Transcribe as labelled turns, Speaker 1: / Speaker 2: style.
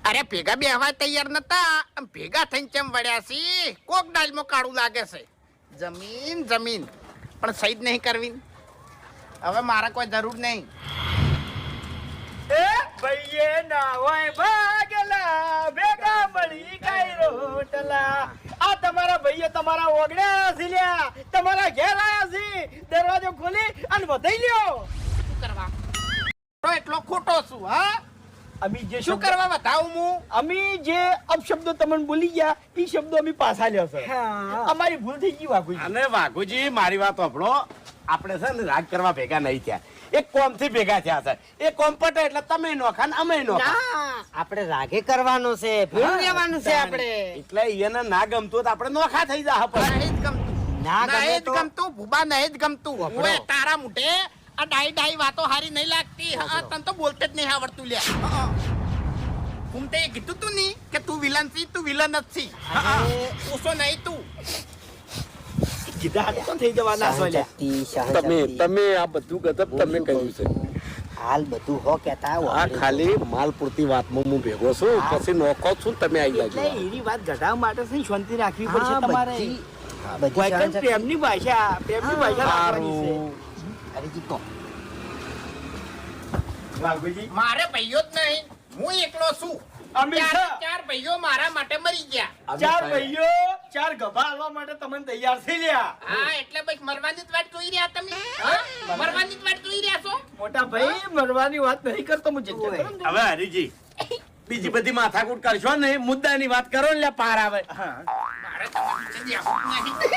Speaker 1: અરે ભેગા બેહવા તૈયાર નતા, ભેગા થઈને ચમ વળ્યા છે. કોક ડાલમાં કાળું લાગે છે. જમીન જમીન પણ સહી જ નહીં કરવી. હવે મારા કોઈ જરૂર નહીં.
Speaker 2: એ ભઈએ ના હોય ભાગલા ભેગા મળી કઈ રોટલા. આ તમારા ભાઈઓ તમારા ઓગણ્યા છે લ્યા, તમારા ઘેર આયા છે. દરવાજો ખોલી અને વધાઈ લ્યો.
Speaker 1: શું કરવા તો એટલો ખોટો છું? હા,
Speaker 2: અમે જે
Speaker 1: શું કરવા બતાવું હું?
Speaker 2: અમે જે અપશબ્દો તમને બોલી ગયા એ શબ્દો અમે પાછા લ્યો છે. અમારી ભૂલ થઈ ગઈ વાઘુજી.
Speaker 3: અને વાઘુજી મારી વાત સાંભળો, આપણે છે ને રાગ કરવા ભેગા નહીં થયા, એક કોમ થી ભેગા થયા છે. એ કોમ પટે એટલે તમે નોખા ને અમે નોખા.
Speaker 4: આપણે રાગે કરવાનો છે, ભૂલ લેવાનું છે આપણે.
Speaker 3: એટલે એને ના ગમતું તો આપણે નોખા થઈ જા.
Speaker 1: નહીં જ ગમતું,
Speaker 4: ના ગમે
Speaker 1: નહીં જ
Speaker 4: તો
Speaker 1: ગમતું ભૂબા, નહીં જ ગમતું. ઓએ તારા મુઢે આ ડાઈ ડાઈ વાતો હારી નહીં લાગતી. હા, તને તો બોલતે જ નહીં આવડતું લ્યા. હું તે કીધું તું નહીં કે તું વિલન છી, તું વિલન જ છી. ઓછો નહીં તું.
Speaker 2: કીધા તો થઈ જવાના છો લ્યા.
Speaker 4: સહનશક્તિ.
Speaker 3: તમે આ બધું ગજબ તમે કહ્યું છે.
Speaker 4: હાલ બધું હો કહેતા હો.
Speaker 3: આ ખાલી માલ પૂરતી વાતમાં હું ભેગો છું, પછી નોખો છું તમે આવી
Speaker 2: એટલે
Speaker 3: જાજો.
Speaker 2: એની વાત ઘટાડવા માટે છે ને શાંતિ રાખવી પડશે
Speaker 4: હા,
Speaker 2: તમારે.
Speaker 4: બધી
Speaker 2: કોઈ પણ
Speaker 4: સહનશક્તિ.
Speaker 2: પ્રેમની ભાષા રાખવાની છે.
Speaker 4: અરે જીતો.
Speaker 2: વાઘુજી,
Speaker 1: મારે ભાઈઓ જ નહીં, હું એકલો છું.
Speaker 2: અમે છે.
Speaker 1: ચાર ભાઈઓ મારા માટે મરી ગયા.
Speaker 2: ચાર ભાઈઓ ચાર ગભા હાલવા માટે તમને તૈયાર થઈ લ્યા.
Speaker 1: હા, એટલે બસ મરવાની જ વાત જોઈ રહ્યા તમે. હા? મરવાની જ વાત જોઈ રહ્યા છો.
Speaker 2: મોટા ભાઈ મરવાની વાત નહીં કરતો હું જગ્યા કરું ને.
Speaker 3: હવે હરીજી બીજી બધી માથાકૂટ કરશો ને, મુદ્દાની વાત કરો ને, લે પાર આવે.
Speaker 2: હા
Speaker 1: મારે તમારી પાસે જવું જ નહીં.